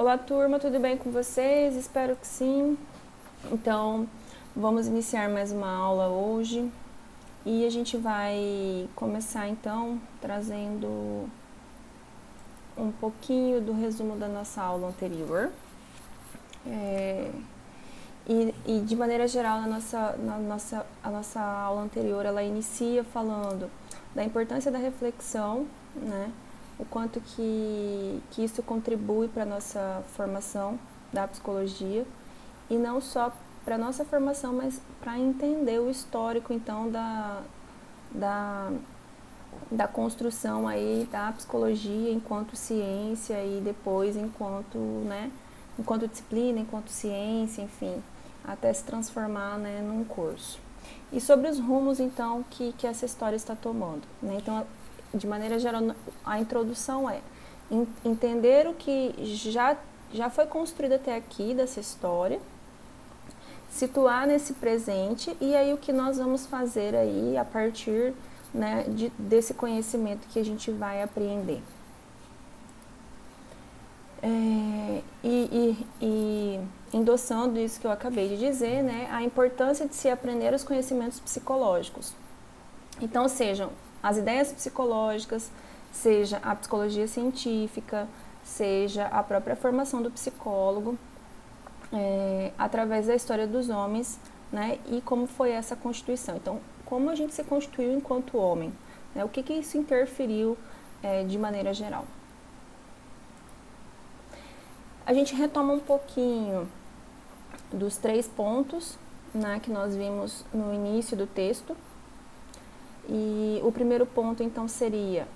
Olá, turma, tudo bem com vocês? Espero que sim. Então, vamos iniciar mais uma aula hoje e a gente vai começar então trazendo um pouquinho do resumo da nossa aula anterior. E de maneira geral, a nossa aula anterior, ela inicia falando da importância da reflexão, né? O quanto que isso contribui para a nossa formação da psicologia, e não só para a nossa formação, mas para entender o histórico, então, da construção aí da psicologia enquanto ciência e depois enquanto disciplina, enquanto ciência, enfim, até se transformar, né, num curso. E sobre os rumos, então, que essa história está tomando, né? Então, de maneira geral, a introdução é entender o que já foi construído até aqui dessa história, situar nesse presente, e aí o que nós vamos fazer aí a partir, né, desse conhecimento que a gente vai apreender. E endossando isso que eu acabei de dizer, né, a importância de se aprender os conhecimentos psicológicos. Então, sejam as ideias psicológicas, seja a psicologia científica, seja a própria formação do psicólogo, através da história dos homens, né, e como foi essa constituição. Então, como a gente se constituiu enquanto homem, né, o que isso interferiu de maneira geral. A gente retoma um pouquinho dos 3 pontos, né, que nós vimos no início do texto. E o primeiro ponto, então, seria,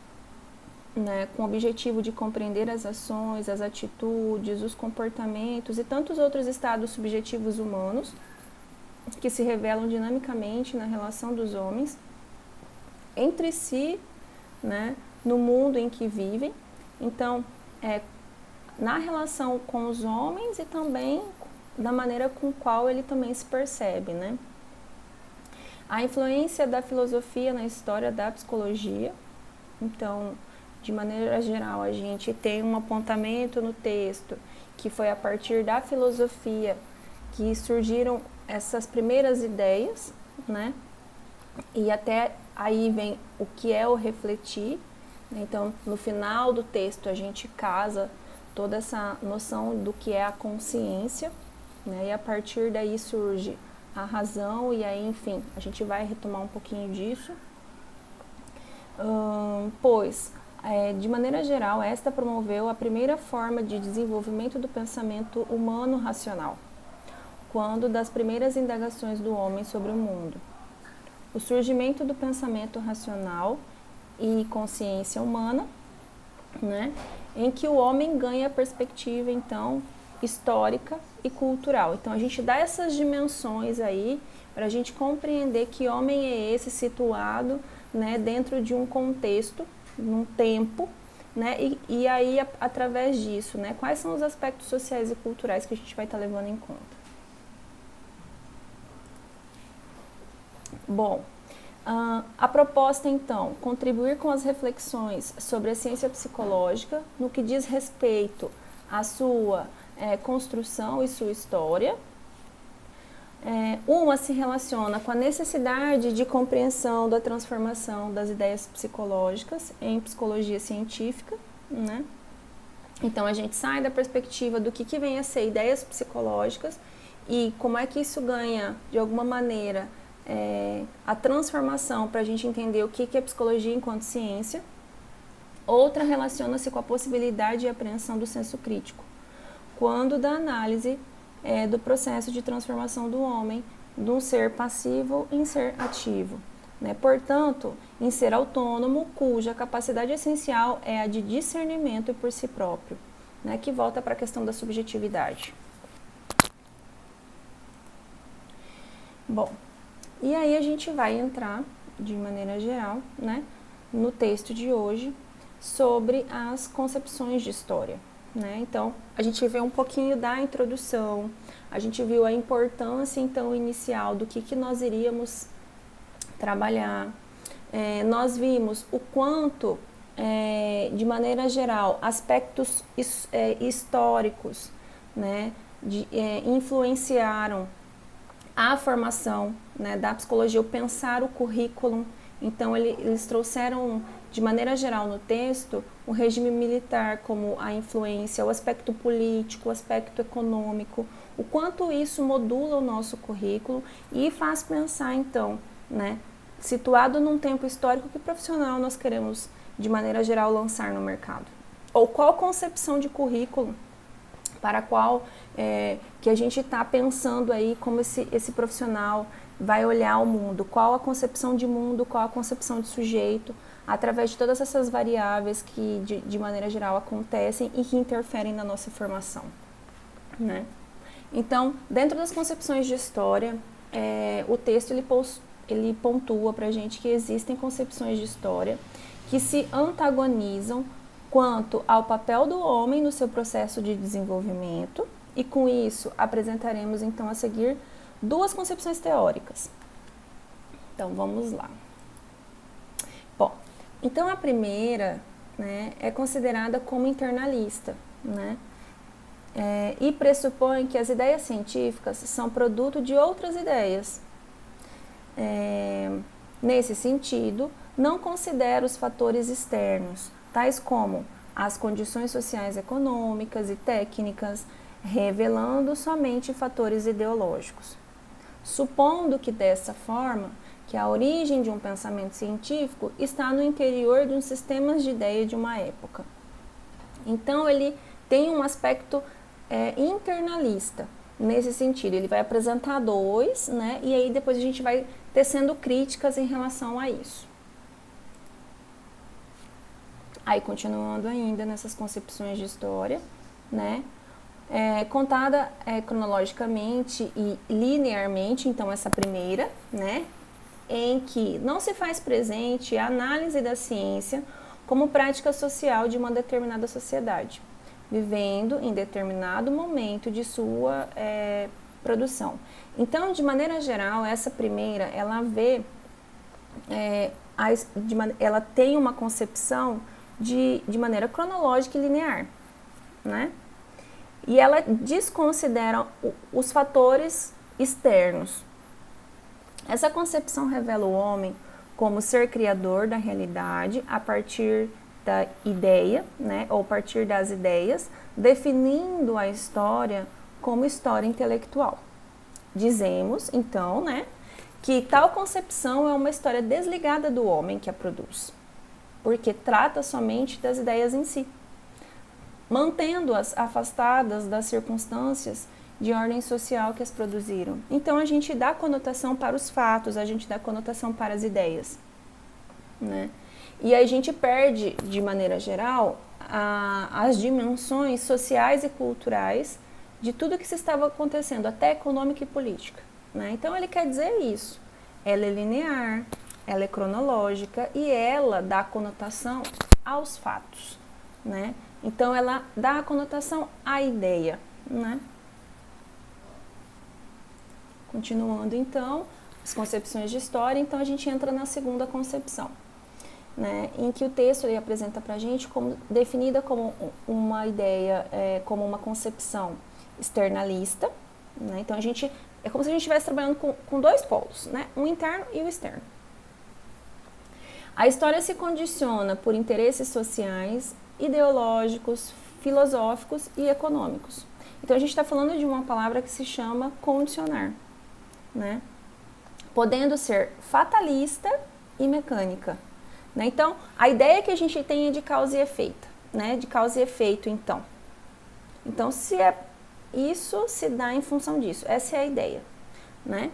né, com o objetivo de compreender as ações, as atitudes, os comportamentos e tantos outros estados subjetivos humanos que se revelam dinamicamente na relação dos homens entre si, né, no mundo em que vivem. Então, na relação com os homens e também da maneira com qual ele também se percebe, né? A influência da filosofia na história da psicologia. Então, de maneira geral, a gente tem um apontamento no texto que foi a partir da filosofia que surgiram essas primeiras ideias, né? E até aí vem o que é o refletir. Então, no final do texto, a gente casa toda essa noção do que é a consciência, né? E a partir daí surge a razão, e aí, enfim, a gente vai retomar um pouquinho disso. De maneira geral, esta promoveu a primeira forma de desenvolvimento do pensamento humano racional, quando das primeiras indagações do homem sobre o mundo. O surgimento do pensamento racional e consciência humana, né, em que o homem ganha perspectiva, então, histórica e cultural. Então, a gente dá essas dimensões aí para a gente compreender que homem é esse situado, né, dentro de um contexto, num tempo, né, e aí, através disso, né, quais são os aspectos sociais e culturais que a gente vai estar levando em conta. Bom, a proposta, então, contribuir com as reflexões sobre a ciência psicológica no que diz respeito à sua construção e sua história. Uma se relaciona com a necessidade de compreensão da transformação das ideias psicológicas em psicologia científica, né? Então, a gente sai da perspectiva do que vem a ser ideias psicológicas e como é que isso ganha, de alguma maneira, a transformação para a gente entender o que é psicologia enquanto ciência. Outra relaciona-se com a possibilidade de apreensão do senso crítico, quando da análise do processo de transformação do homem de um ser passivo em ser ativo, né? Portanto, em ser autônomo, cuja capacidade essencial é a de discernimento por si próprio, né? Que volta para a questão da subjetividade. Bom, e aí a gente vai entrar, de maneira geral, né, no texto de hoje, sobre as concepções de história, né? Então, a gente vê um pouquinho da introdução, a gente viu a importância, então, inicial do que nós iríamos trabalhar. Nós vimos o quanto de maneira geral, aspectos históricos, né, influenciaram a formação, né, da psicologia, o pensar o currículo. Então, eles trouxeram, de maneira geral, no texto, o regime militar como a influência, o aspecto político, o aspecto econômico, o quanto isso modula o nosso currículo e faz pensar, então, né, situado num tempo histórico, que profissional nós queremos, de maneira geral, lançar no mercado. Ou qual concepção de currículo para qual que a gente está pensando aí como esse profissional vai olhar o mundo, qual a concepção de mundo, qual a concepção de sujeito, através de todas essas variáveis que, de maneira geral, acontecem e que interferem na nossa formação, né? Então, dentro das concepções de história, o texto ele pontua para a gente que existem concepções de história que se antagonizam quanto ao papel do homem no seu processo de desenvolvimento, e com isso apresentaremos então a seguir duas concepções teóricas. Então vamos lá. Bom, então a primeira, né, é considerada como internalista, né, e pressupõe que as ideias científicas são produto de outras ideias. Nesse sentido, não considera os fatores externos, tais como as condições sociais, econômicas e técnicas, revelando somente fatores ideológicos. Supondo que, dessa forma, que a origem de um pensamento científico está no interior de um sistema de ideia de uma época. Então, ele tem um aspecto internalista, nesse sentido. Ele vai apresentar dois, né, e aí depois a gente vai tecendo críticas em relação a isso. Aí, continuando ainda nessas concepções de história, né, contada cronologicamente e linearmente, então essa primeira, né, em que não se faz presente a análise da ciência como prática social de uma determinada sociedade, vivendo em determinado momento de sua produção. Então, de maneira geral, essa primeira, ela vê, ela tem uma concepção de maneira cronológica e linear, né? E ela desconsidera os fatores externos. Essa concepção revela o homem como ser criador da realidade a partir da ideia, né, ou a partir das ideias, definindo a história como história intelectual. Dizemos, então, né, que tal concepção é uma história desligada do homem que a produz, porque trata somente das ideias em si, mantendo-as afastadas das circunstâncias de ordem social que as produziram. Então, a gente dá conotação para os fatos, a gente dá conotação para as ideias, né? E a gente perde, de maneira geral, as dimensões sociais e culturais de tudo que se estava acontecendo, até econômica e política, né? Então, ele quer dizer isso. Ela é linear, ela é cronológica e ela dá conotação aos fatos, né? Então, ela dá a conotação à ideia, né? Continuando, então, as concepções de história, então a gente entra na segunda concepção, né? Em que o texto ele apresenta para a gente como definida como uma ideia, como uma concepção externalista, né? Então, é como se a gente estivesse trabalhando com dois polos, né? Um interno e o externo. A história se condiciona por interesses sociais, ideológicos, filosóficos e econômicos. Então, a gente está falando de uma palavra que se chama condicionar, né? Podendo ser fatalista e mecânica, né? Então, a ideia que a gente tem é de causa e efeito, né? De causa e efeito, então. Então, isso se dá em função disso. Essa é a ideia, né?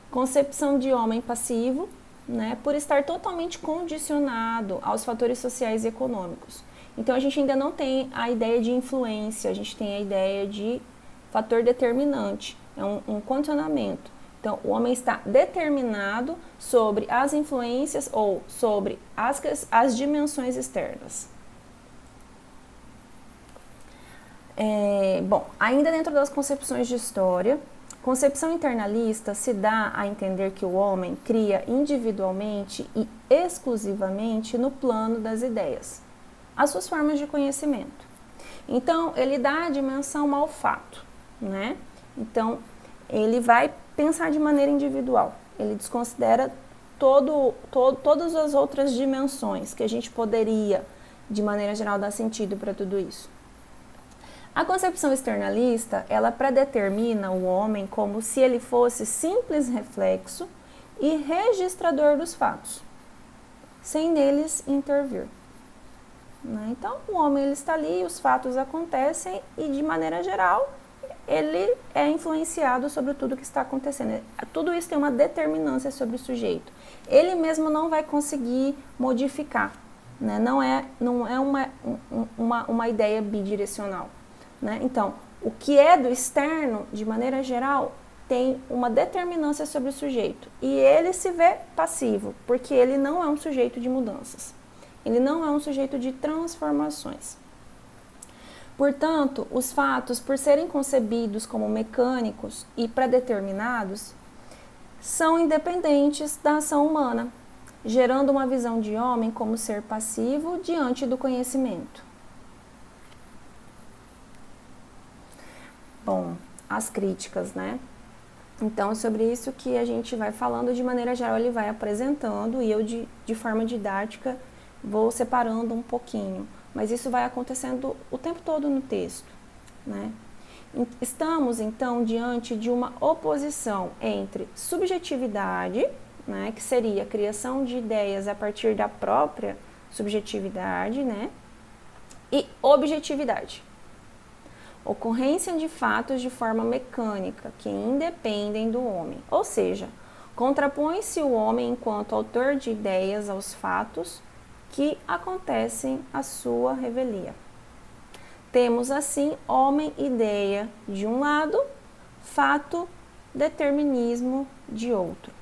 Concepção de homem passivo, né? Por estar totalmente condicionado aos fatores sociais e econômicos. Então, a gente ainda não tem a ideia de influência, a gente tem a ideia de fator determinante, é um condicionamento. Então, o homem está determinado sobre as influências ou sobre as dimensões externas. Bom, ainda dentro das concepções de história, concepção internalista se dá a entender que o homem cria individualmente e exclusivamente no plano das ideias, as suas formas de conhecimento. Então, ele dá a dimensão ao fato, né? Então, ele vai pensar de maneira individual. Ele desconsidera todas as outras dimensões que a gente poderia, de maneira geral, dar sentido para tudo isso. A concepção externalista, ela predetermina o homem como se ele fosse simples reflexo e registrador dos fatos, sem neles intervir. Né? Então, o homem ele está ali, os fatos acontecem e, de maneira geral, ele é influenciado sobre tudo que está acontecendo. Tudo isso tem uma determinância sobre o sujeito. Ele mesmo não vai conseguir modificar. Né? Não é uma ideia bidirecional. Né? Então, o que é do externo, de maneira geral, tem uma determinância sobre o sujeito. E ele se vê passivo, porque ele não é um sujeito de mudanças. Ele não é um sujeito de transformações. Portanto, os fatos, por serem concebidos como mecânicos e predeterminados, são independentes da ação humana, gerando uma visão de homem como ser passivo diante do conhecimento. Bom, as críticas, né? Então, sobre isso que a gente vai falando, de maneira geral, ele vai apresentando e eu, de forma didática, vou separando um pouquinho. Mas isso vai acontecendo o tempo todo no texto, né? Estamos, então, diante de uma oposição entre subjetividade, né, que seria a criação de ideias a partir da própria subjetividade, né, e objetividade. Ocorrência de fatos de forma mecânica, que independem do homem. Ou seja, contrapõe-se o homem enquanto autor de ideias aos fatos que acontecem à sua revelia. Temos assim homem-ideia de um lado, fato-determinismo de outro,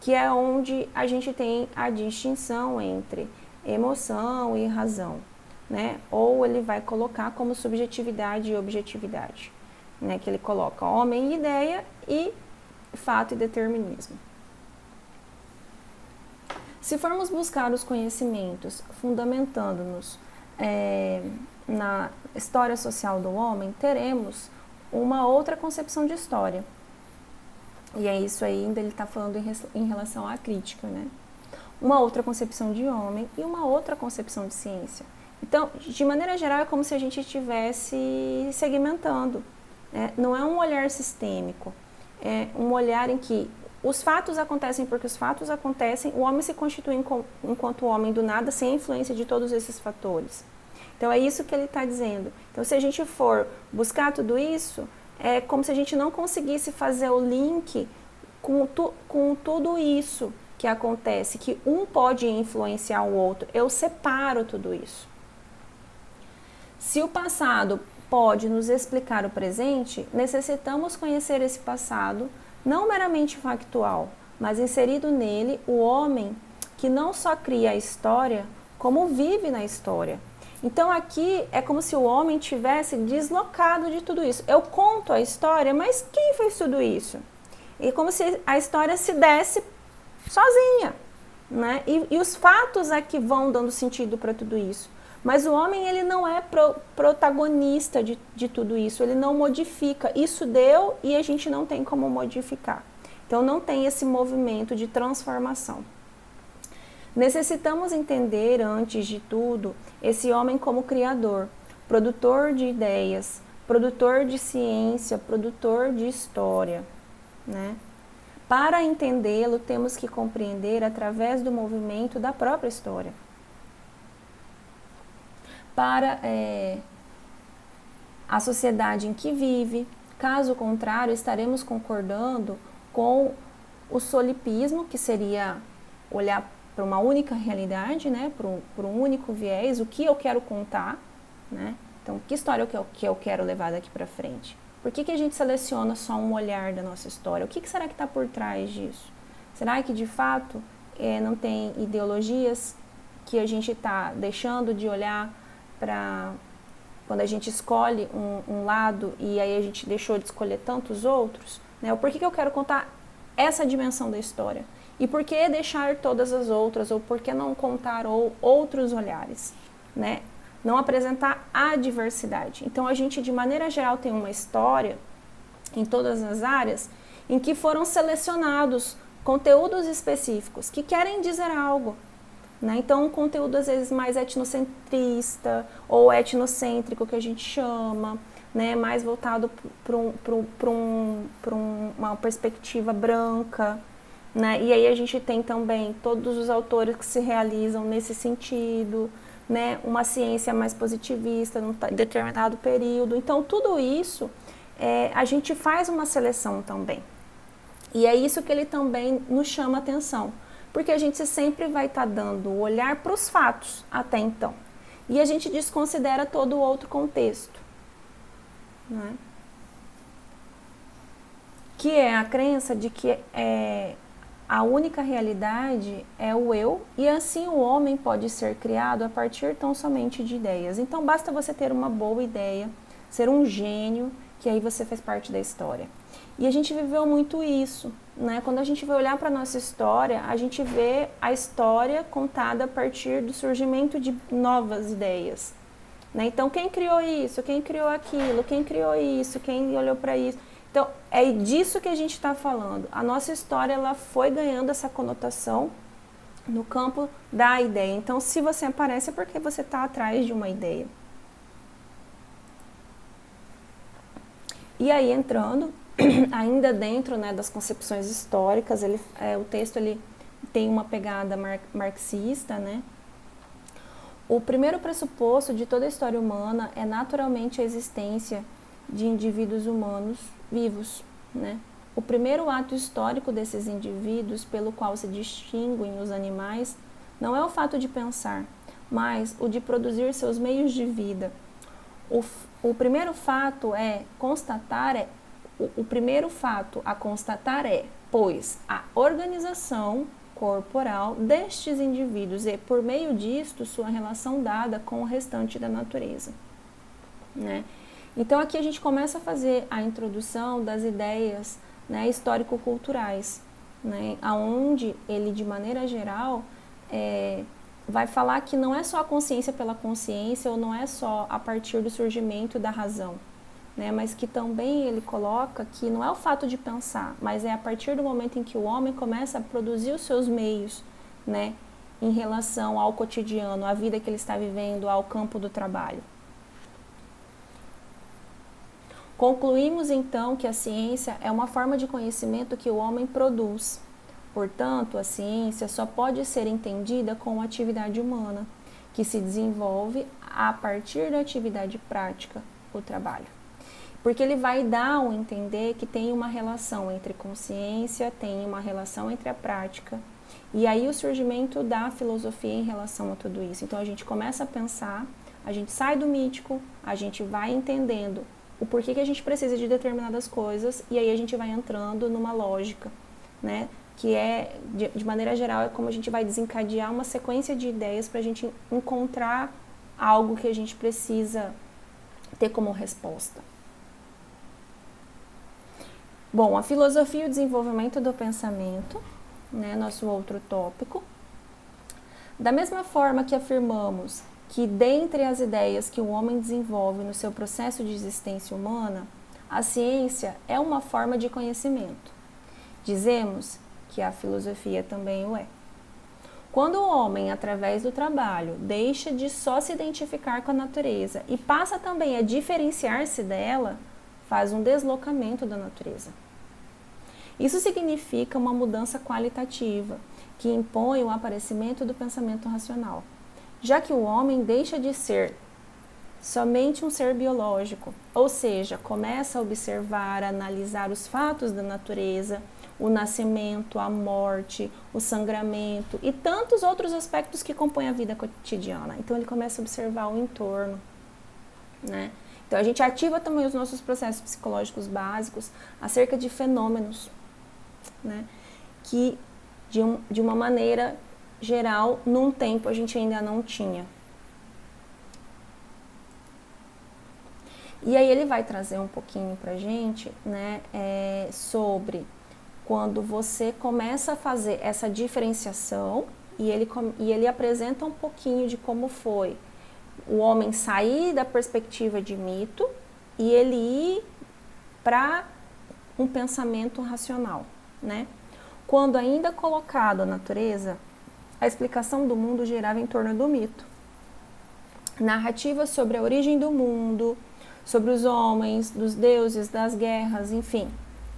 que é onde a gente tem a distinção entre emoção e razão. Né? Ou ele vai colocar como subjetividade e objetividade, né? Que ele coloca homem e ideia e fato e determinismo. Se formos buscar os conhecimentos fundamentando-nos na história social do homem, teremos uma outra concepção de história. E é isso aí, ainda ele está falando em relação à crítica, né? Uma outra concepção de homem e uma outra concepção de ciência. Então, de maneira geral, é como se a gente estivesse segmentando. Né? Não é um olhar sistêmico, é um olhar em que os fatos acontecem porque os fatos acontecem, o homem se constitui enquanto homem do nada, sem a influência de todos esses fatores. Então, é isso que ele está dizendo. Então, se a gente for buscar tudo isso, é como se a gente não conseguisse fazer o link com tudo isso que acontece, que um pode influenciar o outro. Eu separo tudo isso. Se o passado pode nos explicar o presente, necessitamos conhecer esse passado, não meramente factual, mas inserido nele o homem que não só cria a história, como vive na história. Então aqui é como se o homem tivesse deslocado de tudo isso. Eu conto a história, mas quem fez tudo isso? É como se a história se desse sozinha, né? E os fatos é que vão dando sentido para tudo isso. Mas o homem, ele não é protagonista de tudo isso, ele não modifica. Isso deu e a gente não tem como modificar. Então, não tem esse movimento de transformação. Necessitamos entender, antes de tudo, esse homem como criador, produtor de ideias, produtor de ciência, produtor de história, né? Para entendê-lo, temos que compreender através do movimento da própria história. Para a sociedade em que vive, caso contrário, estaremos concordando com o solipismo, que seria olhar para uma única realidade, né, para um único viés, o que eu quero contar, né? Então, que história que eu quero levar daqui para frente? Por que a gente seleciona só um olhar da nossa história? O que será que está por trás disso? Será que, de fato, não tem ideologias que a gente está deixando de olhar para quando a gente escolhe um lado e aí a gente deixou de escolher tantos outros, né? Por que eu quero contar essa dimensão da história? E por que deixar todas as outras? Ou por que não contar outros olhares, né? Não apresentar a diversidade. Então, a gente, de maneira geral, tem uma história em todas as áreas em que foram selecionados conteúdos específicos que querem dizer algo, né? Então, um conteúdo às vezes mais etnocentrista ou etnocêntrico, que a gente chama, né? Mais voltado para uma perspectiva branca, né? E aí a gente tem também todos os autores que se realizam nesse sentido, né? Uma ciência mais positivista num determinado período. Então, tudo isso a gente faz uma seleção também. E é isso que ele também nos chama atenção, porque a gente sempre vai estar dando o olhar para os fatos até então. E a gente desconsidera todo o outro contexto, né? Que é a crença de que a única realidade é o eu, e assim o homem pode ser criado a partir tão somente de ideias. Então basta você ter uma boa ideia, ser um gênio, que aí você faz parte da história. E a gente viveu muito isso, né? Quando a gente vai olhar para a nossa história, a gente vê a história contada a partir do surgimento de novas ideias, né? Então, quem criou isso? Quem criou aquilo? Quem criou isso? Quem olhou para isso? Então, é disso que a gente está falando. A nossa história ela foi ganhando essa conotação no campo da ideia. Então, se você aparece é porque você está atrás de uma ideia. E aí, entrando ainda dentro, né, das concepções históricas, o texto ele tem uma pegada marxista, né? O primeiro pressuposto de toda a história humana é naturalmente a existência de indivíduos humanos vivos, né? O primeiro ato histórico desses indivíduos, pelo qual se distinguem os animais, não é o fato de pensar, mas o de produzir seus meios de vida. O primeiro fato o primeiro fato a constatar pois, a organização corporal destes indivíduos e, por meio disto, sua relação dada com o restante da natureza, né? Então, aqui a gente começa a fazer a introdução das ideias, né, histórico-culturais, né, onde ele, de maneira geral, vai falar que não é só a consciência pela consciência ou não é só a partir do surgimento da razão, né, mas que também ele coloca que não é o fato de pensar, mas é a partir do momento em que o homem começa a produzir os seus meios, né, em relação ao cotidiano, à vida que ele está vivendo, ao campo do trabalho. Concluímos então que a ciência é uma forma de conhecimento que o homem produz. Portanto, a ciência só pode ser entendida com a atividade humana, que se desenvolve a partir da atividade prática, o trabalho. Porque ele vai dar a entender que tem uma relação entre consciência, tem uma relação entre a prática, e aí o surgimento da filosofia em relação a tudo isso. Então a gente começa a pensar, a gente sai do mítico, a gente vai entendendo o porquê que a gente precisa de determinadas coisas, e aí a gente vai entrando numa lógica, né? Que de maneira geral, é como a gente vai desencadear uma sequência de ideias para a gente encontrar algo que a gente precisa ter como resposta. Bom, a filosofia e o desenvolvimento do pensamento, né? Nosso outro tópico. Da mesma forma que afirmamos que dentre as ideias que o homem desenvolve no seu processo de existência humana, a ciência é uma forma de conhecimento. Dizemos que a filosofia também o é. Quando o homem, através do trabalho, deixa de só se identificar com a natureza e passa também a diferenciar-se dela, faz um deslocamento da natureza. Isso significa uma mudança qualitativa, que impõe o aparecimento do pensamento racional, já que o homem deixa de ser somente um ser biológico, ou seja, começa a observar, a analisar os fatos da natureza, o nascimento, a morte, o sangramento e tantos outros aspectos que compõem a vida cotidiana. Então ele começa a observar o entorno, né? Então a gente ativa também os nossos processos psicológicos básicos acerca de fenômenos, né? Que de uma maneira geral, num tempo a gente ainda não tinha. E aí ele vai trazer um pouquinho pra gente, né, sobre quando você começa a fazer essa diferenciação e ele apresenta um pouquinho de como foi o homem sair da perspectiva de mito e ele ir para um pensamento racional, né? Quando ainda colocado a natureza, a explicação do mundo girava em torno do mito. Narrativas sobre a origem do mundo, sobre os homens, dos deuses, das guerras, enfim.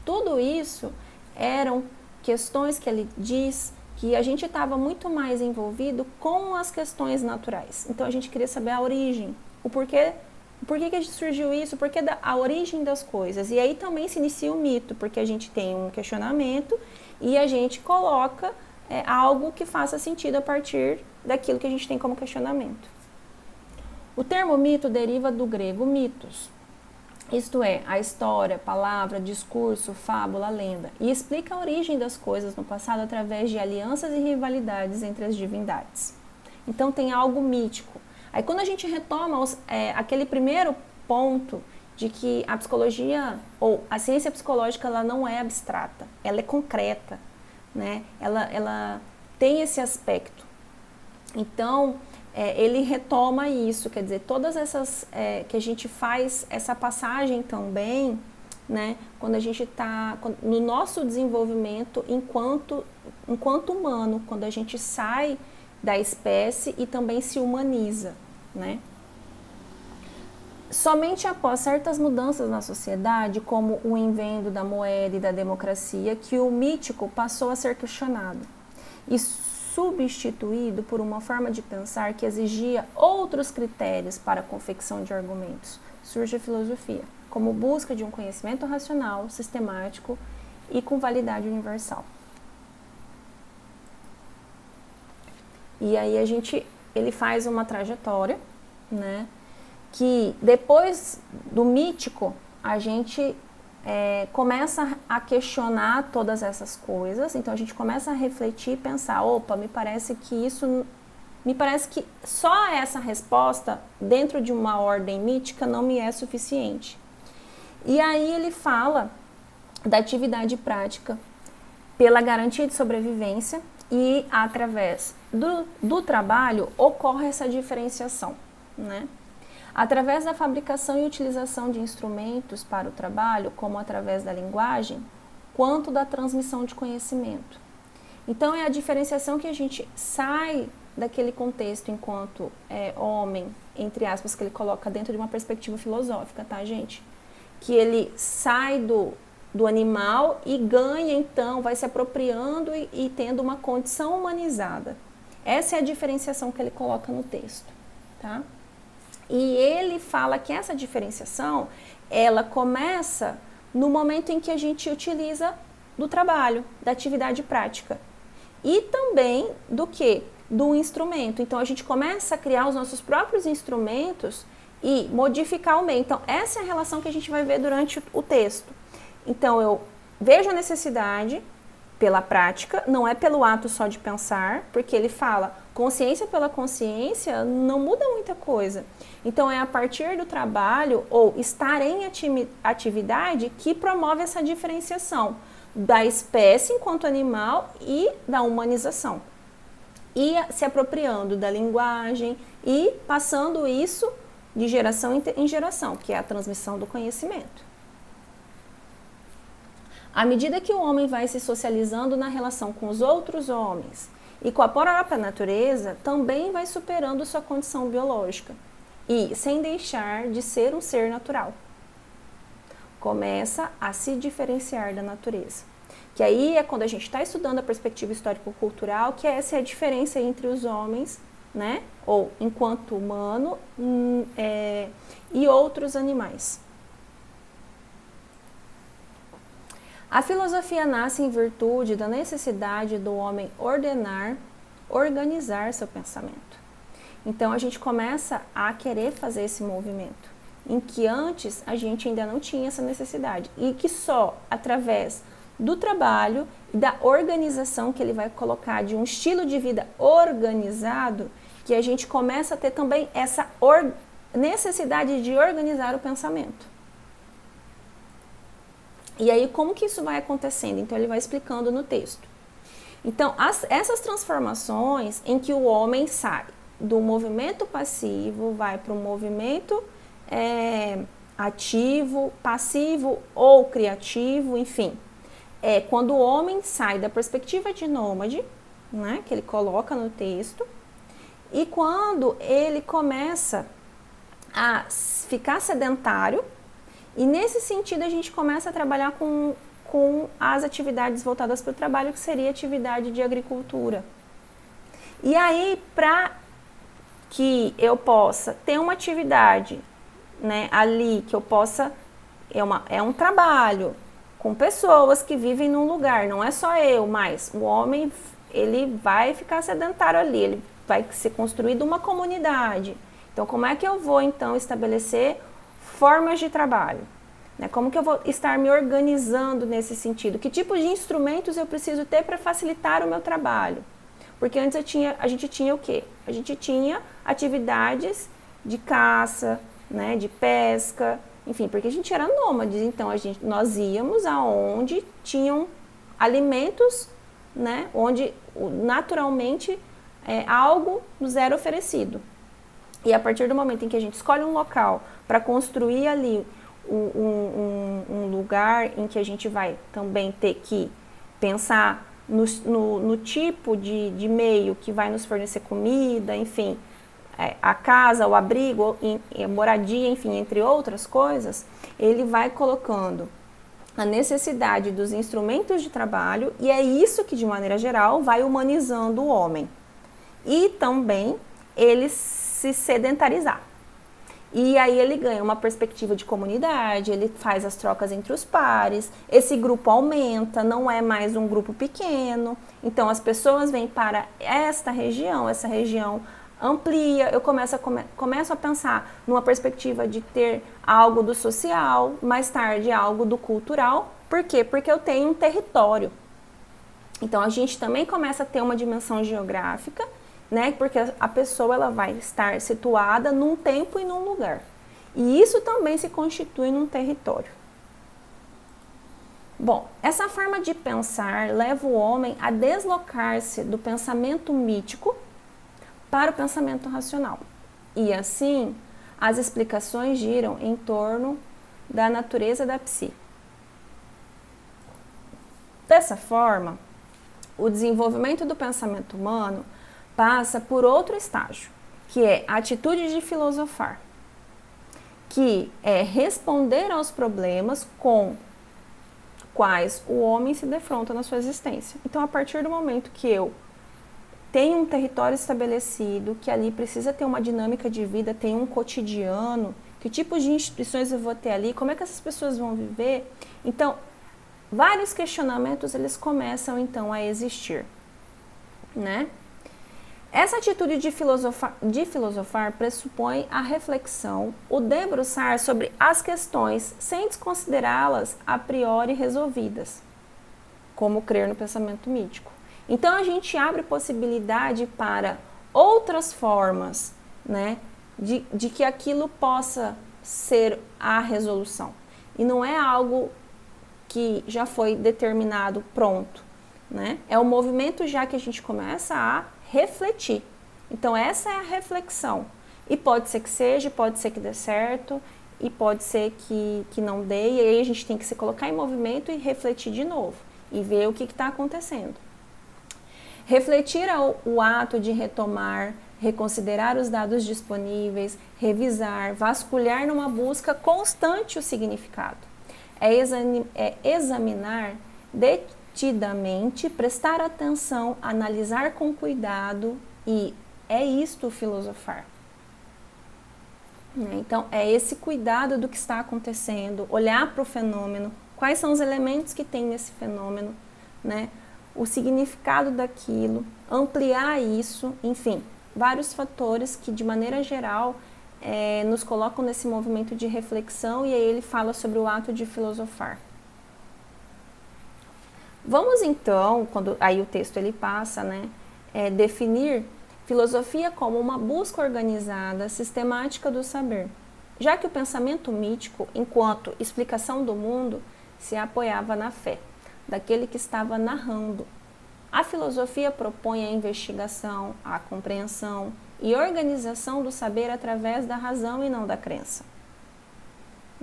Tudo isso eram questões que ele diz que a gente estava muito mais envolvido com as questões naturais. Então a gente queria saber a origem, o porquê que surgiu isso, porquê a origem das coisas. E aí também se inicia o mito, porque a gente tem um questionamento e a gente coloca algo que faça sentido a partir daquilo que a gente tem como questionamento. O termo mito deriva do grego mitos, isto é, a história, palavra, discurso, fábula, lenda, e explica a origem das coisas no passado através de alianças e rivalidades entre as divindades. Então tem algo mítico. Aí quando a gente retoma aquele primeiro ponto de que a psicologia ou a ciência psicológica ela não é abstrata, ela é concreta, né? Ela tem esse aspecto. Então ele retoma isso, quer dizer, todas essas que a gente faz essa passagem também, né, quando a gente está no nosso desenvolvimento enquanto humano, quando a gente sai da espécie e também se humaniza, né? Somente após certas mudanças na sociedade, como o invento da moeda e da democracia, que o mítico passou a ser questionado e substituído por uma forma de pensar que exigia outros critérios para a confecção de argumentos. Surge a filosofia, como busca de um conhecimento racional, sistemático e com validade universal. E aí ele faz uma trajetória, né, que depois do mítico a gente começa a questionar todas essas coisas, então a gente começa a refletir e pensar, opa, me parece que só essa resposta dentro de uma ordem mítica não me é suficiente. E aí ele fala da atividade prática pela garantia de sobrevivência e através do trabalho ocorre essa diferenciação, né? Através da fabricação e utilização de instrumentos para o trabalho, como através da linguagem, quanto da transmissão de conhecimento. Então, é a diferenciação que a gente sai daquele contexto enquanto homem, entre aspas, que ele coloca dentro de uma perspectiva filosófica, tá, gente? Que ele sai do animal e ganha, então, vai se apropriando e tendo uma condição humanizada. Essa é a diferenciação que ele coloca no texto, tá? E ele fala que essa diferenciação, ela começa no momento em que a gente utiliza do trabalho, da atividade prática. E também do quê? Do instrumento. Então, a gente começa a criar os nossos próprios instrumentos e modificar o meio. Então, essa é a relação que a gente vai ver durante o texto. Então, eu vejo a necessidade pela prática, não é pelo ato só de pensar, porque ele fala consciência pela consciência não muda muita coisa. Então, é a partir do trabalho ou estar em atividade que promove essa diferenciação da espécie enquanto animal e da humanização. E se apropriando da linguagem e passando isso de geração em geração, que é a transmissão do conhecimento. À medida que o homem vai se socializando na relação com os outros homens e com a própria natureza, também vai superando sua condição biológica e sem deixar de ser um ser natural. Começa a se diferenciar da natureza. Que aí é quando a gente está estudando a perspectiva histórico-cultural, que essa é a diferença entre os homens, né, ou enquanto humano, e outros animais. A filosofia nasce em virtude da necessidade do homem organizar seu pensamento. Então, a gente começa a querer fazer esse movimento, em que antes a gente ainda não tinha essa necessidade, e que só através do trabalho e da organização que ele vai colocar, de um estilo de vida organizado, que a gente começa a ter também essa necessidade de organizar o pensamento. E aí, como que isso vai acontecendo? Então, ele vai explicando no texto. Então, essas transformações em que o homem sai do movimento passivo, vai para o movimento ativo, passivo ou criativo, enfim. É quando o homem sai da perspectiva de nômade, né, que ele coloca no texto, e quando ele começa a ficar sedentário, e nesse sentido a gente começa a trabalhar com as atividades voltadas para o trabalho, que seria a atividade de agricultura. E aí, para que eu possa ter uma atividade, né, ali, que eu possa... É um trabalho com pessoas que vivem num lugar, não é só eu, mas o homem, ele vai ficar sedentário ali, ele vai ser construído uma comunidade. Então, como é que eu vou, então, estabelecer formas de trabalho? Né? Como que eu vou estar me organizando nesse sentido? Que tipo de instrumentos eu preciso ter para facilitar o meu trabalho? Porque antes a gente tinha o quê? A gente tinha atividades de caça, né, de pesca, enfim, porque a gente era nômades, então nós íamos aonde tinham alimentos, né, onde naturalmente algo nos era oferecido. E a partir do momento em que a gente escolhe um local para construir ali um lugar em que a gente vai também ter que pensar no tipo de meio que vai nos fornecer comida, enfim, a casa, o abrigo, a moradia, enfim, entre outras coisas, ele vai colocando a necessidade dos instrumentos de trabalho, e é isso que, de maneira geral, vai humanizando o homem. E também ele se sedentarizar. E aí ele ganha uma perspectiva de comunidade, ele faz as trocas entre os pares, esse grupo aumenta, não é mais um grupo pequeno, então as pessoas vêm para essa região amplia, eu começo a pensar numa perspectiva de ter algo do social, mais tarde algo do cultural. Por quê? Porque eu tenho um território. Então a gente também começa a ter uma dimensão geográfica, né? Porque a pessoa ela vai estar situada num tempo e num lugar. E isso também se constitui num território. Bom, essa forma de pensar leva o homem a deslocar-se do pensamento mítico para o pensamento racional. E assim, as explicações giram em torno da natureza da psi. Dessa forma, o desenvolvimento do pensamento humano passa por outro estágio, que é a atitude de filosofar, que é responder aos problemas com quais o homem se defronta na sua existência. Então, a partir do momento que eu tenho um território estabelecido, que ali precisa ter uma dinâmica de vida, tem um cotidiano, que tipo de instituições eu vou ter ali, como é que essas pessoas vão viver. Então, vários questionamentos, eles começam então a existir, né? Essa atitude de filosofar pressupõe a reflexão, o debruçar sobre as questões sem desconsiderá-las a priori resolvidas, como crer no pensamento mítico. Então, a gente abre possibilidade para outras formas, né, de que aquilo possa ser a resolução. E não é algo que já foi determinado, pronto, né? É um movimento já que a gente começa a refletir. Então, essa é a reflexão. E pode ser que seja, pode ser que dê certo, e pode ser que não dê, e aí a gente tem que se colocar em movimento e refletir de novo, e ver o que está acontecendo. Refletir o ato de retomar, reconsiderar os dados disponíveis, revisar, vasculhar numa busca constante o significado. É examinar detidamente, prestar atenção, analisar com cuidado, e é isto o filosofar. Então, é esse cuidado do que está acontecendo, olhar para o fenômeno, quais são os elementos que tem nesse fenômeno, né? O significado daquilo, ampliar isso, enfim, vários fatores que, de maneira geral, nos colocam nesse movimento de reflexão, e aí ele fala sobre o ato de filosofar. Vamos então, aí o texto ele passa, né, definir Filosofia como uma busca organizada, sistemática do saber, já que o pensamento mítico, enquanto explicação do mundo, se apoiava na fé daquele que estava narrando. A filosofia propõe a investigação, a compreensão e organização do saber através da razão e não da crença,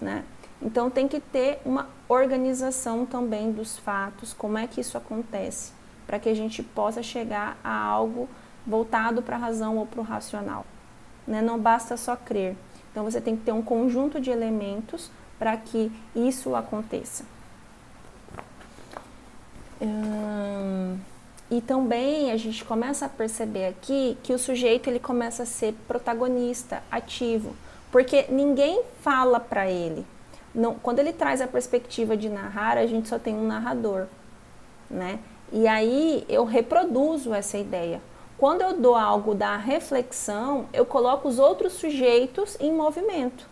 né? Então tem que ter uma organização também dos fatos, como é que isso acontece, para que a gente possa chegar a algo voltado para a razão ou para o racional, né? Não basta só crer. Então você tem que ter um conjunto de elementos para que isso aconteça. E também a gente começa a perceber aqui que o sujeito ele começa a ser protagonista, ativo, porque ninguém fala para ele. Não, quando ele traz a perspectiva de narrar, a gente só tem um narrador, né? E aí eu reproduzo essa ideia. Quando eu dou algo da reflexão, eu coloco os outros sujeitos em movimento.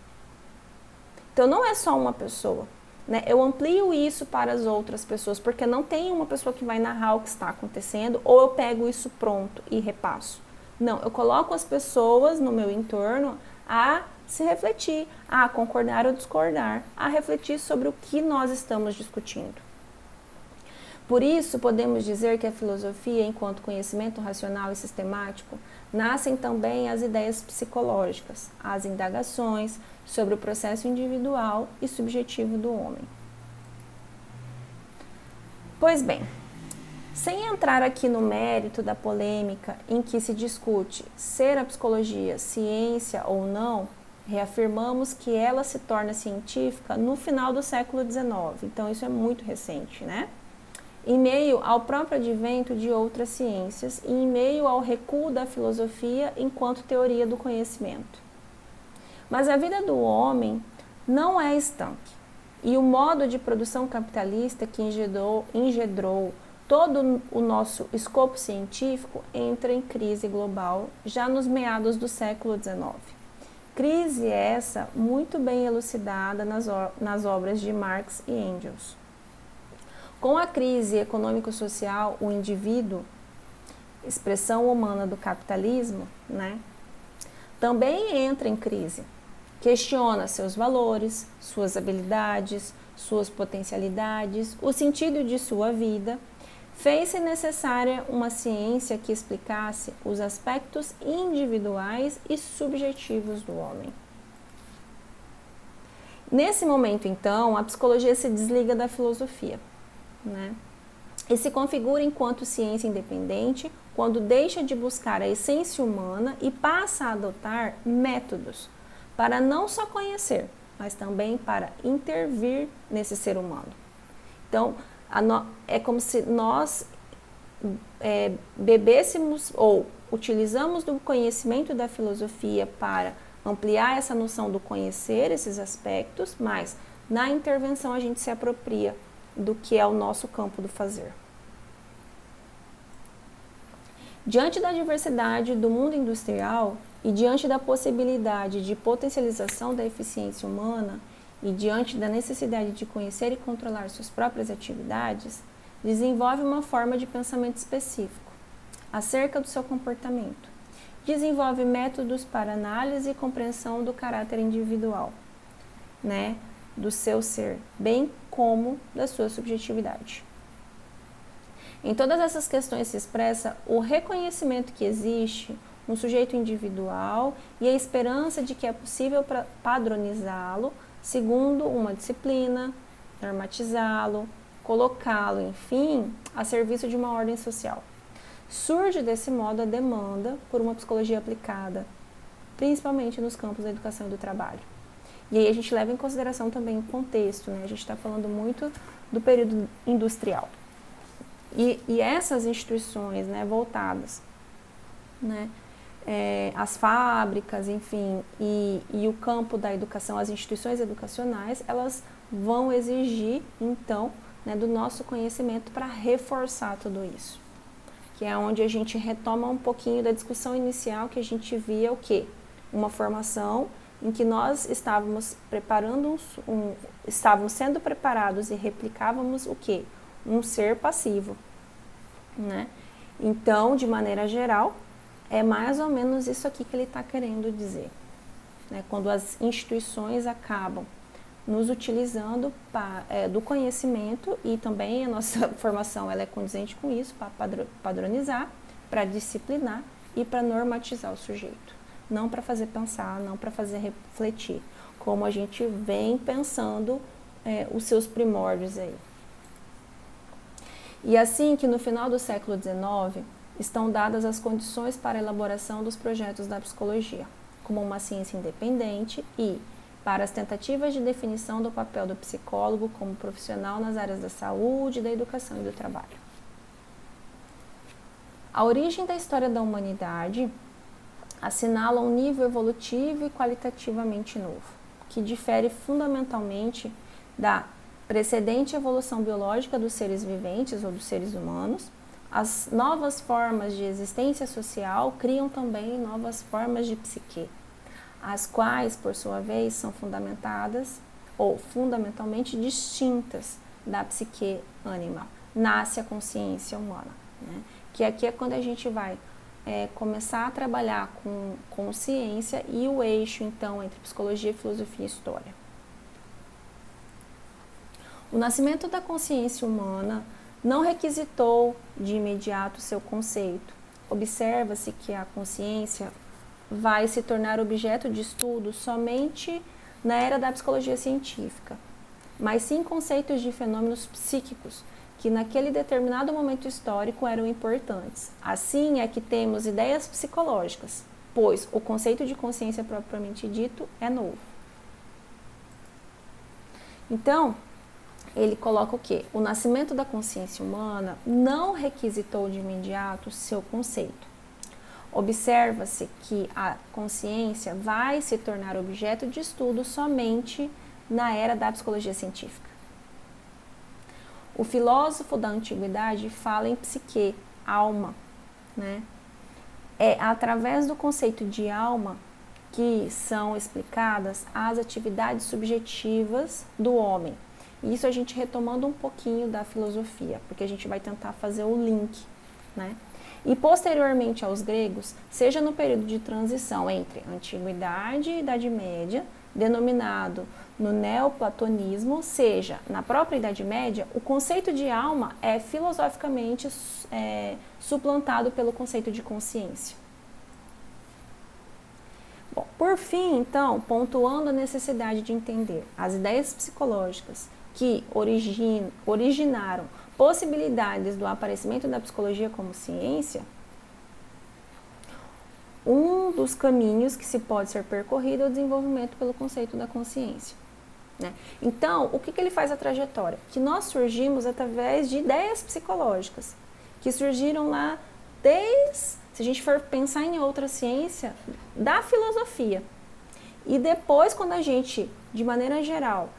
Então não é só uma pessoa, né? Eu amplio isso para as outras pessoas, porque não tem uma pessoa que vai narrar o que está acontecendo, ou eu pego isso pronto e repasso. Não, eu coloco as pessoas no meu entorno a se refletir, a concordar ou discordar, a refletir sobre o que nós estamos discutindo. Por isso, podemos dizer que a filosofia, enquanto conhecimento racional e sistemático, nascem também as ideias psicológicas, as indagações sobre o processo individual e subjetivo do homem. Pois bem, sem entrar aqui no mérito da polêmica em que se discute ser a psicologia ciência ou não, reafirmamos que ela se torna científica no final do século XIX, então isso é muito recente, né? Em meio ao próprio advento de outras ciências e em meio ao recuo da filosofia enquanto teoria do conhecimento. Mas a vida do homem não é estanque, e o modo de produção capitalista que engendrou todo o nosso escopo científico entra em crise global já nos meados do século XIX. Crise essa muito bem elucidada nas obras de Marx e Engels. Com a crise econômico-social, o indivíduo, expressão humana do capitalismo, né, também entra em crise. Questiona seus valores, suas habilidades, suas potencialidades, o sentido de sua vida. Fez-se necessária uma ciência que explicasse os aspectos individuais e subjetivos do homem. Nesse momento, então, a psicologia se desliga da filosofia, né? E se configura enquanto ciência independente quando deixa de buscar a essência humana e passa a adotar métodos para não só conhecer, mas também para intervir nesse ser humano. Então, é como se nós bebêssemos ou utilizamos do conhecimento da filosofia para ampliar essa noção do conhecer esses aspectos, mas na intervenção a gente se apropria do que é o nosso campo do fazer. Diante da diversidade do mundo industrial e diante da possibilidade de potencialização da eficiência humana e diante da necessidade de conhecer e controlar suas próprias atividades, desenvolve uma forma de pensamento específico acerca do seu comportamento. Desenvolve métodos para análise e compreensão do caráter individual, né, do seu ser, bem como da sua subjetividade. Em todas essas questões se expressa o reconhecimento que existe um sujeito individual e a esperança de que é possível padronizá-lo segundo uma disciplina, normatizá-lo, colocá-lo, enfim, a serviço de uma ordem social. Surge desse modo a demanda por uma psicologia aplicada, principalmente nos campos da educação e do trabalho. E aí a gente leva em consideração também o contexto, né? A gente está falando muito do período industrial. E essas instituições, né, voltadas, né, as fábricas, enfim, e o campo da educação, as instituições educacionais, elas vão exigir, então, né, do nosso conhecimento para reforçar tudo isso. Que é onde a gente retoma um pouquinho da discussão inicial que a gente via o quê? Uma formação em que nós estávamos estávamos sendo preparados e replicávamos o quê? Um ser passivo, né? Então, de maneira geral, é mais ou menos isso aqui que ele está querendo dizer, né? Quando as instituições acabam nos utilizando do conhecimento, e também a nossa formação ela é condizente com isso, para padronizar, para disciplinar e para normatizar o sujeito. Não para fazer pensar, não para fazer refletir, como a gente vem pensando os seus primórdios aí. E assim que no final do século XIX estão dadas as condições para a elaboração dos projetos da psicologia, como uma ciência independente e para as tentativas de definição do papel do psicólogo como profissional nas áreas da saúde, da educação e do trabalho. A origem da história da humanidade assinala um nível evolutivo e qualitativamente novo, que difere fundamentalmente da precedente evolução biológica dos seres viventes ou dos seres humanos. As novas formas de existência social criam também novas formas de psique, as quais, por sua vez, são fundamentadas ou fundamentalmente distintas da psique animal. Nasce a consciência humana, né? Que aqui é quando a gente vai começar a trabalhar com consciência e o eixo, então, entre psicologia, filosofia e história. O nascimento da consciência humana não requisitou de imediato seu conceito. Observa-se que a consciência vai se tornar objeto de estudo somente na era da psicologia científica, mas sim conceitos de fenômenos psíquicos que naquele determinado momento histórico eram importantes. Assim é que temos ideias psicológicas, pois o conceito de consciência propriamente dito é novo. Então, ele coloca o quê? O nascimento da consciência humana não requisitou de imediato seu conceito. Observa-se que a consciência vai se tornar objeto de estudo somente na era da psicologia científica. O filósofo da antiguidade fala em psique, alma, né? É através do conceito de alma que são explicadas as atividades subjetivas do homem. Isso a gente retomando um pouquinho da filosofia, porque a gente vai tentar fazer o link, né? E posteriormente aos gregos, seja no período de transição entre Antiguidade e Idade Média, denominado no neoplatonismo, seja na própria Idade Média, o conceito de alma é filosoficamente suplantado pelo conceito de consciência. Bom, por fim, então, pontuando a necessidade de entender as ideias psicológicas que originaram possibilidades do aparecimento da psicologia como ciência, um dos caminhos que se pode ser percorrido é o desenvolvimento pelo conceito da consciência, né? Então, o que ele faz a trajetória? Que nós surgimos através de ideias psicológicas, que surgiram lá desde, se a gente for pensar em outra ciência, da filosofia. E depois, quando a gente, de maneira geral,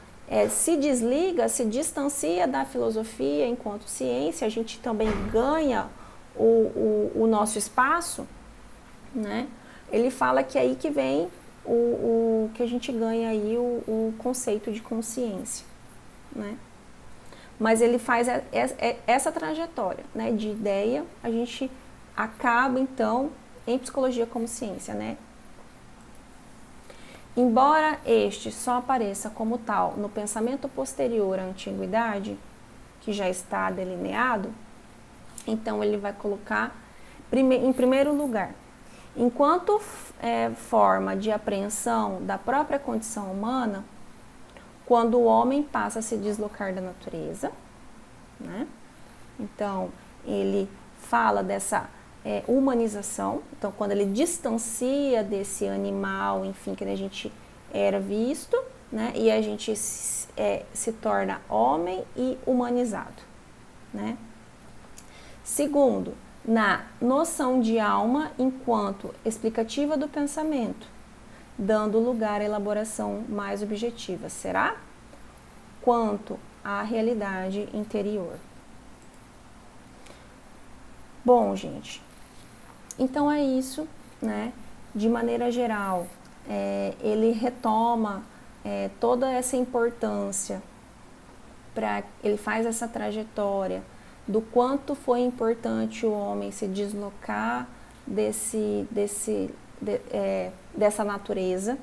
se desliga, se distancia da filosofia enquanto ciência, a gente também ganha o nosso espaço, né? Ele fala que é aí que vem o que a gente ganha aí o conceito de consciência, né? Mas ele faz essa trajetória, né? De ideia, a gente acaba então em psicologia como ciência, né? Embora este só apareça como tal no pensamento posterior à antiguidade, que já está delineado, então ele vai colocar em primeiro lugar, enquanto forma de apreensão da própria condição humana, quando o homem passa a se deslocar da natureza, né? Então ele fala dessa humanização, então quando ele distancia desse animal, enfim, que a gente era visto, né, e a gente se torna homem e humanizado, né. Segundo, na noção de alma enquanto explicativa do pensamento, dando lugar à elaboração mais objetiva, será? Quanto à realidade interior. Bom, gente, então é isso, né? De maneira geral, ele retoma toda essa importância, ele faz essa trajetória do quanto foi importante o homem se deslocar dessa natureza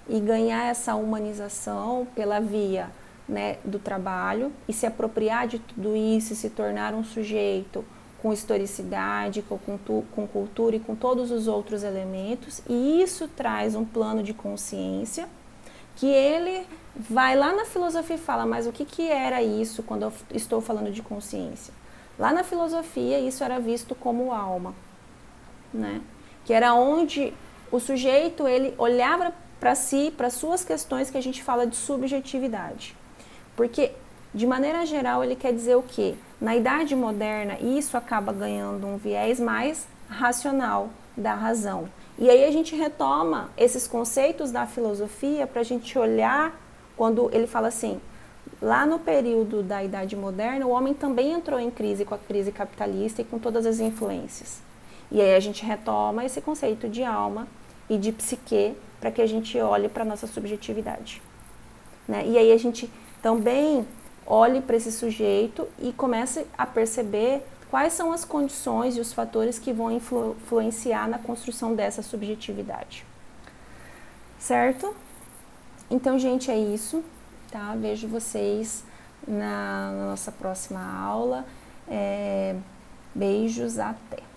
e ganhar essa humanização pela via, né, do trabalho e se apropriar de tudo isso e se tornar um sujeito com historicidade, com cultura e com todos os outros elementos, e isso traz um plano de consciência que ele vai lá na filosofia e fala, mas o que era isso quando eu estou falando de consciência? Lá na filosofia isso era visto como alma, né? Que era onde o sujeito ele olhava para si, para suas questões que a gente fala de subjetividade. Porque, de maneira geral, ele quer dizer o quê? Na Idade Moderna, isso acaba ganhando um viés mais racional da razão. E aí a gente retoma esses conceitos da filosofia para a gente olhar, quando ele fala assim, lá no período da Idade Moderna, o homem também entrou em crise com a crise capitalista e com todas as influências. E aí a gente retoma esse conceito de alma e de psique para que a gente olhe para a nossa subjetividade, né? E aí a gente também olhe para esse sujeito e comece a perceber quais são as condições e os fatores que vão influenciar na construção dessa subjetividade. Certo? Então, gente, é isso, tá? Vejo vocês na nossa próxima aula. Beijos, até!